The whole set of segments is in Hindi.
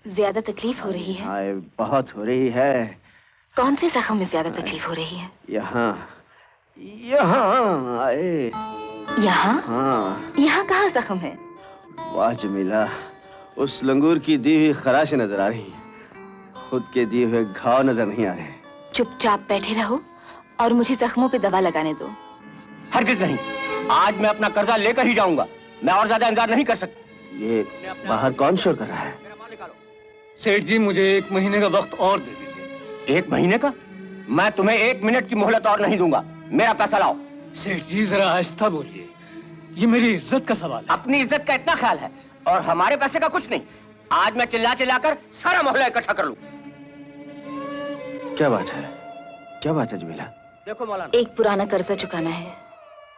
ज्यादा तकलीफ हो रही है? हाय, बहुत हो रही है। कौन से जख्म में ज्यादा तकलीफ हो रही है? यहाँ यहाँ आए। यहाँ? हाँ। यहाँ कहाँ जख्म है? वाह जमीला, उस लंगूर की दी हुई खराशें नजर आ रही हैं, खुद के दिए हुए घाव नजर नहीं आ रहे। चुपचाप बैठे रहो और मुझे जख्मों पे दवा लगाने दो। हरगिज नहीं, आज मैं अपना कर्जा लेकर ही जाऊंगा। मैं और ज्यादा इंतजार नहीं कर सकता। ये बाहर कौन शोर कर रहा है? सेठ जी, मुझे 1 महीने का वक्त और दे दीजिए। 1 महीने का? मैं तुम्हें 1 मिनट की मोहलत और नहीं दूंगा। मेरा पैसा लाओ। सेठ जी जरा आहिस्ता बोलिए, ये मेरी इज्जत का सवाल है। अपनी इज्जत का इतना ख्याल है और हमारे पैसे का कुछ नहीं। आज मैं चिल्ला चिल्लाकर सारा मोहल्ला इकट्ठा कर लूं। क्या बात है? क्या बात है जमीला? देखो मौलाना, एक पुराना कर्जा चुकाना है।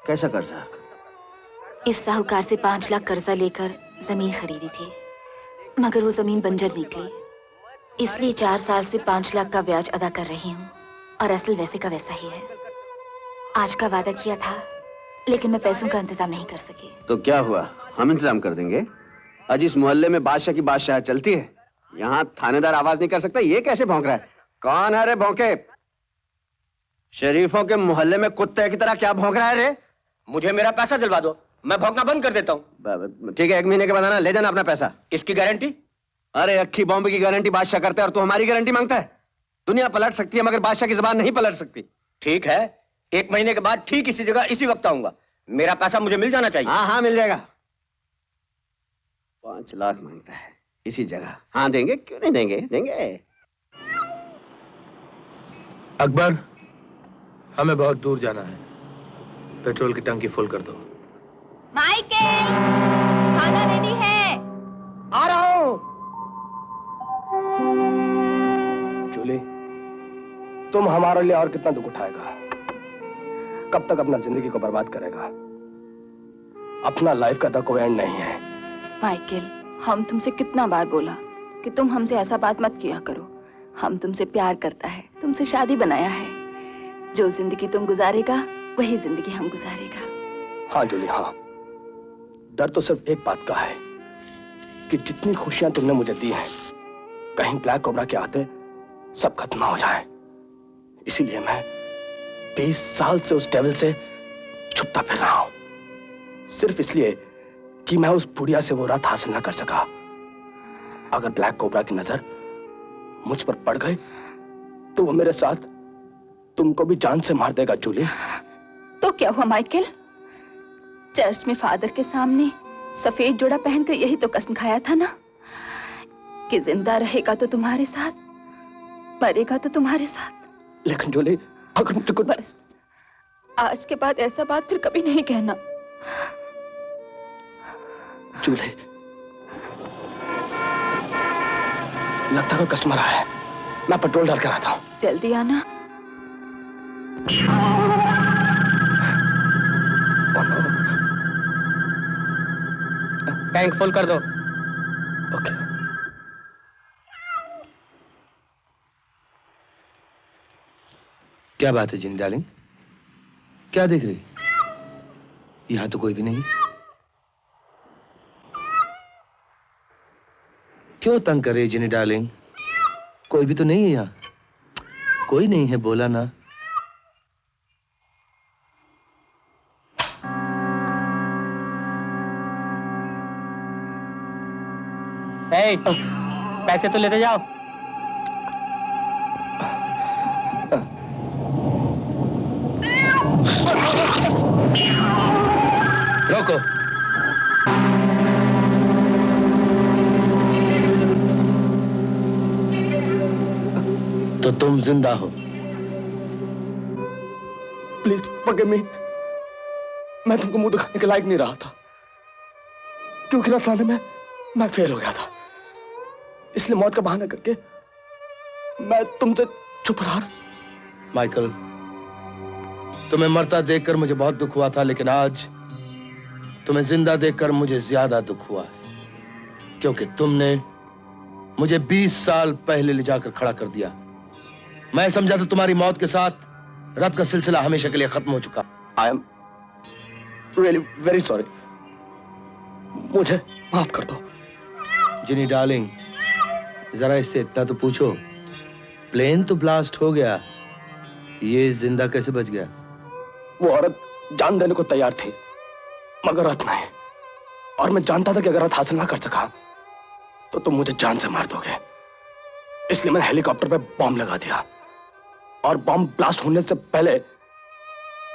कैसा कर्जा? इस साहूकार से 5 लाख कर्जा लेकर जमीन खरीदी थी, मगर वो जमीन बंजर निकली। इसलिए 4 साल से 5 लाख का ब्याज अदा कर रही हूँ और असल वैसे का वैसा ही है। आज का वादा किया था, लेकिन मैं पैसों का इंतजाम नहीं कर सकी। तो क्या हुआ, हम इंतजाम कर देंगे। आज इस मोहल्ले में बादशाह की बादशाह चलती है, यहाँ थानेदार आवाज नहीं कर सकता। ये कैसे भौंक रहा है? कौन है रे भौंके? शरीफों के मोहल्ले में कुत्ते की तरह क्या भौंक रहा है रे? मुझे मेरा पैसा दिलवा दो, मैं भौंकना बंद कर देता हूँ। ठीक है, 1 महीने के बाद आना, ले जाना अपना पैसा। इसकी गारंटी? अरे अक्खी बॉम्ब की गारंटी बादशाह करता है और तू हमारी गारंटी मांगता है? दुनिया पलट सकती है मगर बादशाह की जुबान नहीं पलट सकती। ठीक है, 1 महीने के बाद ठीक इसी जगह इसी वक्त आऊंगा। मेरा पैसा मुझे मिल जाना चाहिए। हाँ हाँ, मिल जाएगा। 5 लाख मांगता है इसी जगह। हाँ देंगे, क्यों नहीं देंगे, देंगे। अकबर, हमें बहुत दूर जाना है, पेट्रोल की टंकी फुल कर दो। माइकल, खाना रेडी है। आ रहा हूं। जूली, तुम हमारे लिए और कितना दुख उठाएगा? कब तक अपना जिंदगी को बर्बाद करेगा? अपना लाइफ का तो कोई एंड नहीं है। माइकल, हम तुमसे कितना बार बोला कि तुम हमसे ऐसा बात मत किया करो। हम तुमसे प्यार करता है, तुमसे शादी बनाया है। जो जिंदगी तुम गुजारेगा वही जिंदगी हम गुजारेगा। हाँ जूली, हाँ। डर तो सिर्फ एक बात का है कि जितनी खुशियां तुमने मुझे दी हैं, कहीं ब्लैक कोबरा के आते सब खत्म ना हो जाए। इसीलिए मैं 20 साल से उस डेविल से छुपता फिर रहा हूं, सिर्फ इसलिए कि मैं उस बुढ़िया से वो रात हासिल ना कर सका। अगर ब्लैक कोबरा की नजर मुझ पर पड़ गई तो वो मेरे साथ तुमको भी जान से मार देगा जूली। तो क्या हुआ माइकल? चर्च में फादर के सामने सफेद जोड़ा पहनकर यही तो कसम खाया था ना कि जिंदा रहेगा तो तुम्हारे साथ, मरेगा तो तुम्हारे साथ। लेकिन जूली, अगर मुझे कुछ... बस आज के बाद ऐसा बात फिर कभी नहीं कहना। जूली, लगता है कोई कस्टमर आया है। मैं पेट्रोल डाल कर आता हूँ। जल्दी आना। टैंक फुल कर दो। ओके। क्या बात है जिनी डार्लिंग, क्या देख रही? यहां तो कोई भी नहीं। क्यों तंग कर रही जिनी डार्लिंग? कोई भी तो नहीं है यहाँ। कोई नहीं है, बोला ना। पैसे तो लेते जाओ। रोको। तो तुम जिंदा हो? Please forgive me. मैं तुमको मुंह दिखाने के लायक नहीं रहा था, क्योंकि रसाने में मैं फेल हो गया था। इसलिए मौत का बहाना करके मैं तुमसे छुप रहा। माइकल, तुम्हें मरता देखकर मुझे बहुत दुख हुआ था, लेकिन आज तुम्हें जिंदा देखकर मुझे ज्यादा दुख हुआ है, क्योंकि तुमने मुझे 20 साल पहले ले जाकर खड़ा कर दिया। मैं समझा था तुम्हारी मौत के साथ रत का सिलसिला हमेशा के लिए खत्म हो चुका। I am really very sorry. मुझे माफ कर दो। जिनी डार्लिंग, जरा इससे इतना तो पूछो, प्लेन तो ब्लास्ट हो गया, ये जिंदा कैसे बच गया? वो औरत जान देने को तैयार थी, मगर रथ नहीं। और मैं जानता था कि अगर रथ हासिल ना कर सका तो तुम मुझे जान से मार दोगे। इसलिए मैंने हेलीकॉप्टर पे बॉम्ब लगा दिया और बॉम्ब ब्लास्ट होने से पहले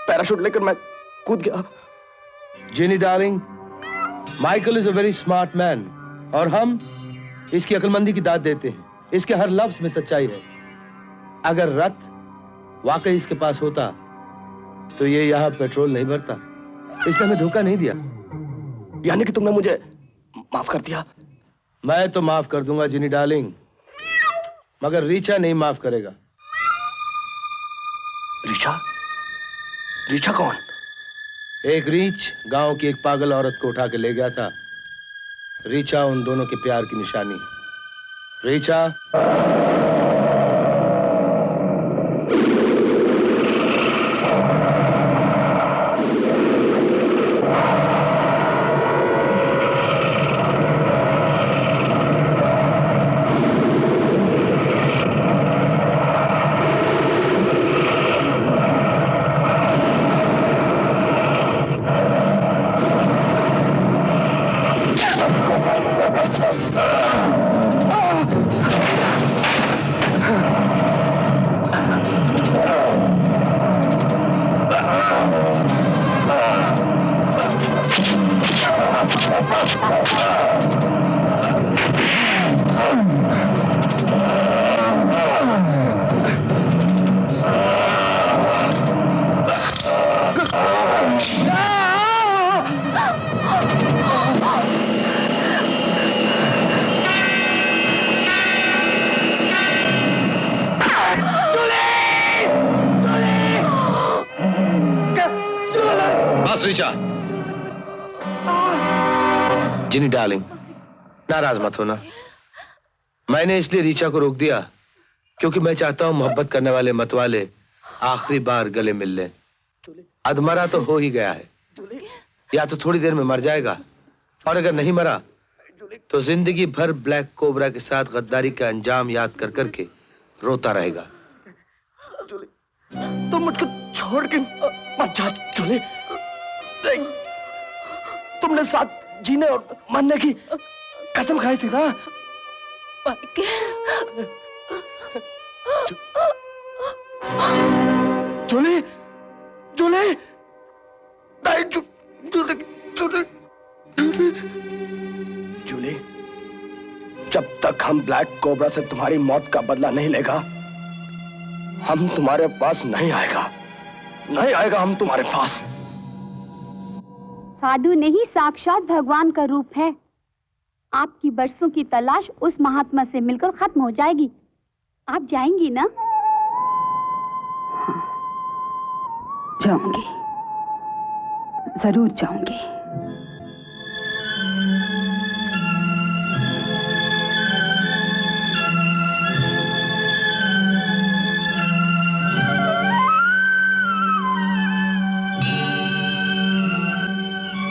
पैराशूट लेकर मैं कूद गया। Ginny darling, Michael is a very smart man और हम इसकी अक्लमंदी की दाद देते हैं। इसके हर लफ्ज में सच्चाई है। अगर रथ वाकई इसके पास होता तो ये यहाँ पेट्रोल नहीं भरता। इसने हमें धोखा नहीं दिया। यानी कि तुमने मुझे माफ कर दिया? मैं तो माफ कर दूंगा जिनी डार्लिंग, मगर रीचा नहीं माफ करेगा। रीचा? रीचा कौन? एक रीछ गांव की एक पागल औरत को उठा के ले गया था। रीचा उन दोनों के प्यार की निशानी है। रीचा, रीचा। जिनी डार्लिंग, नाराज मत होना। मैंने इसलिए रीचा को रोक दिया क्योंकि मैं चाहता हूं मोहब्बत करने वाले मतवाले आखिरी बार गले मिल लें। अधमरा तो हो ही गया है, या तो थोड़ी देर में मर जाएगा, और अगर नहीं मरा तो जिंदगी भर ब्लैक कोबरा के साथ गद्दारी का अंजाम याद कर करके रोता रहेगा। तुम मुझको छोड़ के मत जा जूली। देख, तुमने साथ जीने और मरने की कसम खाई थी ना? जूली, जूली, नहीं, जूली, जूली, जूली, जूली, जब तक हम ब्लैक कोबरा से तुम्हारी मौत का बदला नहीं लेगा, हम तुम्हारे पास नहीं आएगा, नहीं आएगा हम तुम्हारे पास। साधु नहीं, साक्षात भगवान का रूप है। आपकी बरसों की तलाश उस महात्मा से मिलकर खत्म हो जाएगी। आप जाएंगी ना? हाँ, जाऊंगी, जरूर जाऊंगी।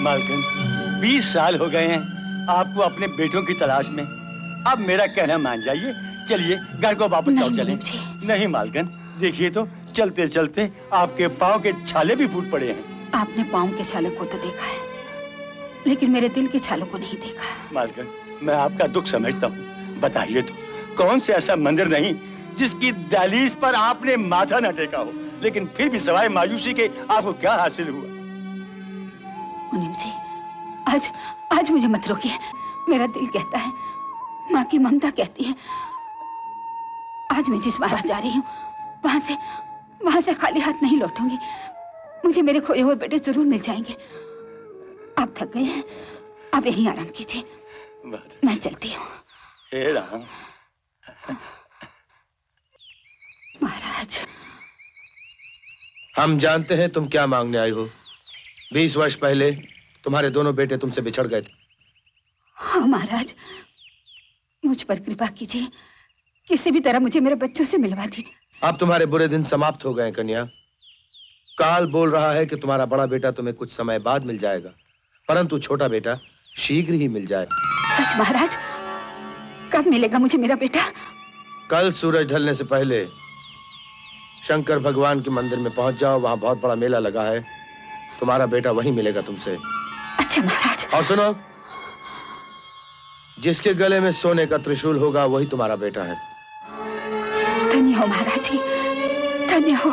मालकिन, 20 साल हो गए हैं आपको अपने बेटों की तलाश में। अब मेरा कहना मान जाइए, चलिए घर को वापस लौट चलें। नहीं मालकिन, देखिए तो चलते चलते आपके पाँव के छाले भी फूट पड़े हैं। आपने पाँव के छालों को तो देखा है, लेकिन मेरे दिल के छालों को नहीं देखा। मालकिन, मैं आपका दुख समझता हूँ। बताइए तो, कौन से ऐसा मंदिर नहीं जिसकी दहलीज पर आपने माथा न टेका हो, लेकिन फिर भी सवाए मायूसी के आपको क्या हासिल हुआ? मुनीम जी, आज मुझे मत रोकिए। मेरा दिल कहता है, माँ की ममता कहती है। आज मैं जिस बार जा रही हूँ वहां से खाली हाथ नहीं लौटूंगी। मुझे मेरे खोए हुए बेटे जरूर मिल जाएंगे। आप थक गए हैं, आप यहीं आराम कीजिए, मैं चलती हूँ। हे राम। महाराज, हम जानते हैं तुम क्या मांगने आई हो। 20 वर्ष पहले तुम्हारे दोनों बेटे तुमसे बिछड़ गए थे। हाँ महाराज, मुझ पर कृपा कीजिए, किसी भी तरह मुझे मेरे बच्चों से मिलवा दीजिए। अब तुम्हारे बुरे दिन समाप्त हो गए कन्या। काल बोल रहा है कि तुम्हारा बड़ा बेटा तुम्हें कुछ समय बाद मिल जाएगा, परंतु छोटा बेटा शीघ्र ही मिल जाएगा। सच महाराज? कब मिलेगा मुझे मेरा बेटा? कल सूरज ढलने से पहले शंकर भगवान के मंदिर में पहुंच जाओ, वहां बहुत बड़ा मेला लगा है, तुम्हारा बेटा वहीं मिलेगा तुमसे। अच्छा महाराज। और सुनो, जिसके गले में सोने का त्रिशूल होगा वही तुम्हारा बेटा है। धन्य हो महाराज जी, धन्य हो।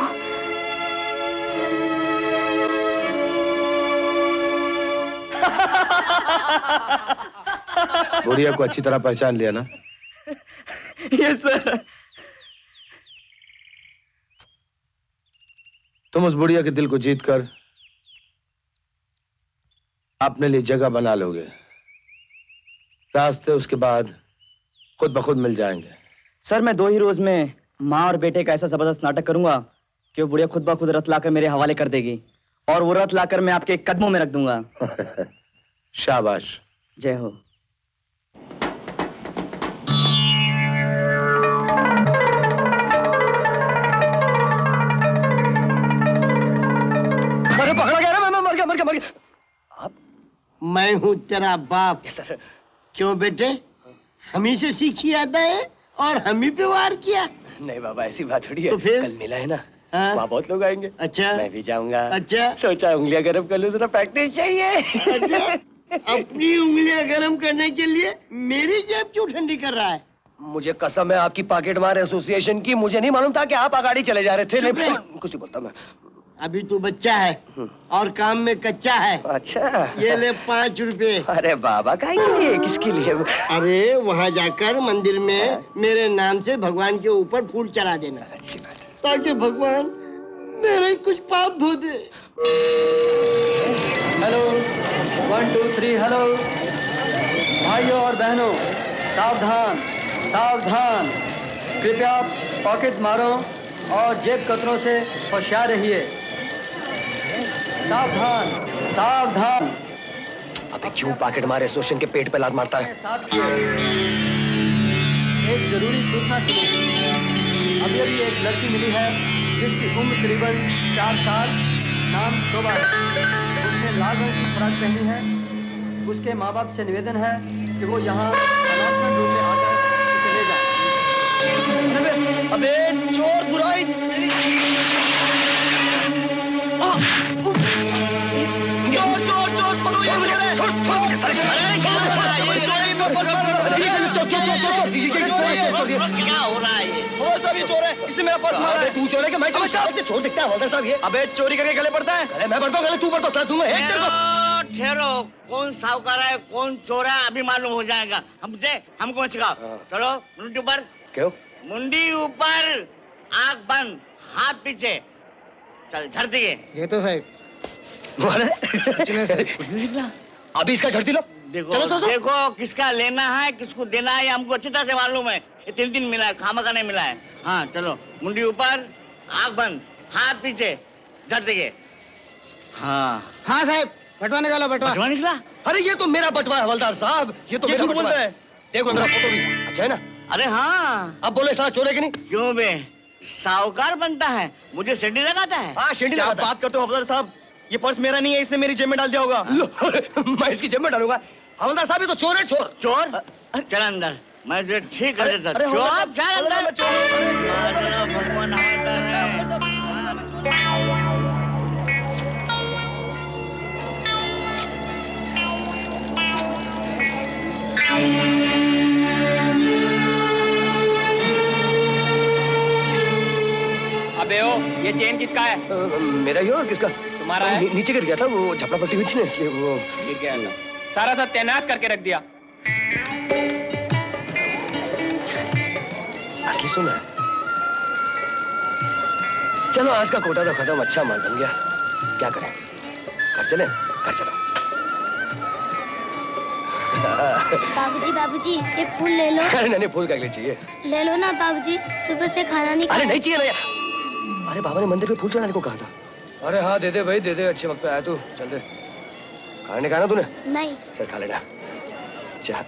बुढ़िया को अच्छी तरह पहचान लिया ना? Yes sir. तुम उस बुढ़िया के दिल को जीतकर अपने लिए जगह बना लोगे। रास्ते उसके बाद खुद ब खुद मिल जाएंगे। सर मैं 2 ही रोज में माँ और बेटे का ऐसा जबरदस्त नाटक करूंगा कि वो बुढ़िया खुद ब खुद रथ लाकर मेरे हवाले कर देगी, और वो रथ लाकर मैं आपके कदमों में रख दूंगा। शाबाश। जय हो। अरे पकड़ा गया ना, मैं मर गया। आप? मैं हूँ तेरा बाप। सर। क्यों बेटे, हम ही से सीखी आता है और हम ही पे वार किया? नहीं बाबा, ऐसी बात थोड़ी है। तो फिर? कल मिला है ना, हाँ? वहाँ बहुत लोग आएंगे। अच्छा। मैं भी जाऊंगा। अच्छा। सोचा उंगलियां गर्म कर लूं, जरा प्रैक्टिस चाहिए। अच्छा, अपनी उंगलियां गर्म करने के लिए मेरी जेब क्यों ठंडी कर रहा है? मुझे कसम है आपकी पॉकेट मार एसोसिएशन की, मुझे नहीं मालूम था कि आप आगाड़ी चले जा रहे थे। नहीं, कुछ नहीं बोलता मैं। अभी तू बच्चा है और काम में कच्चा है। अच्छा। ये ले 5 रुपए। अरे बाबा, काहे के लिए, किसके लिए? अरे वहाँ जाकर मंदिर में मेरे नाम से भगवान के ऊपर फूल चढ़ा देना, अच्छी बात है। ताकि भगवान मेरे कुछ पाप धो दे। Hello 1 2 3 hello. भाइयों और बहनों, सावधान सावधान, कृपया पॉकेट मारो और जेब कतरों से होशियार रहिए। सावधान सावधान। अबे क्यों पॉकेट मार एसोसिएशन के पेट पे लात मारता है? एक जरूरी सूचना सुनो। अभी अभी एक लड़की मिली है जिसकी उम्र करीबन 4 साल, नाम शोभा है। उसने लाल रंग की फ्रॉक पहनी है। उसके माँ बाप से निवेदन है कि वो यहाँ अनाथालय रूम में आकर उसे ले जाए। अबे चोर, बुराई। चोर चोर चोर, पकड़ो ये मुझे। क्या हो रहा है? ये चोर है, इसने मेरा पर्स मारा है। तू चोर है कि मैं चोर दिखता है हवलदार साहब? ये अबे चोरी करके गले पड़ता है। अरे मैं पड़ता हूँ गले, तू पड़ता हूँ। दूंगा एक तेरे को। ठहरो, कौन साहूकार है कौन चोर है अभी मालूम हो जाएगा। हमको मत सिखाओ। चलो मुंडी ऊपर। क्यों? मुंडी ऊपर, आंख बंद, हाथ पीछे। चल झड़ दिए। ये तो साहब अभी इसका झड़ती लो। देखो चलो, चलो, चलो। देखो किसका लेना है किसको देना है हमको अच्छी तरह से मालूम है। ये 3 दिन मिला है, खामा का नहीं मिला है। हाँ चलो, मुंडी ऊपर, आंख बंद, हाथ पीछे, झड़ दिए। हाँ हाँ साहब, बटवा निकालो, बटवा निकला। अरे ये तो मेरा बटवा है हवलदार साहब, ये तो मेरा बटवा है। देखो मेरा फोटो भी अच्छा है ना? अरे हाँ। अब बोले साला चोर है कि नहीं? क्यों बे, साहूकार बनता है, मुझे सीढ़ी लगाता है। हाँ सीढ़ी लगाता है। बात करते हो हवलदार साहब? ये पर्स मेरा नहीं है, इसने मेरी जेब में डाल दिया होगा। मैं इसकी जेब में डालूंगा? हवलदार साहब ये तो चोर है, चोर। चोर? चल अंदर, मैं तुझे ठीक कर देता। अरे चोर चल अंदर। चोर। भगवान हवलदार है। अबे ओ, ये चेन किसका है? मेरा ही और किसका? तुम्हारा है? नीचे गिर गया था, वो झपड़ा पट्टी हुई थी ना, इसलिए वो गिर गया था। सारा सब तैनात करके रख दिया। असली सुना है। चलो आज का कोटा तो खत्म, अच्छा माल बन गया। क्या करें, घर चले? घर चलो। बाबूजी बाबूजी ये फूल ले लो। अरे नहीं फूल क्या चाहिए? ले लो ना बाबूजी, सुबह से खाना नहीं खाया। अरे नहीं चाहिए ना। अरे बाबा ने मंदिर पे फूल चढ़ाने को कहा था। अरे हाँ दे दे भाई, दे दे, अच्छे वक्त पे आया तू। चल दे। खाने खाना तूने? नहीं। चल खा लेना। चल।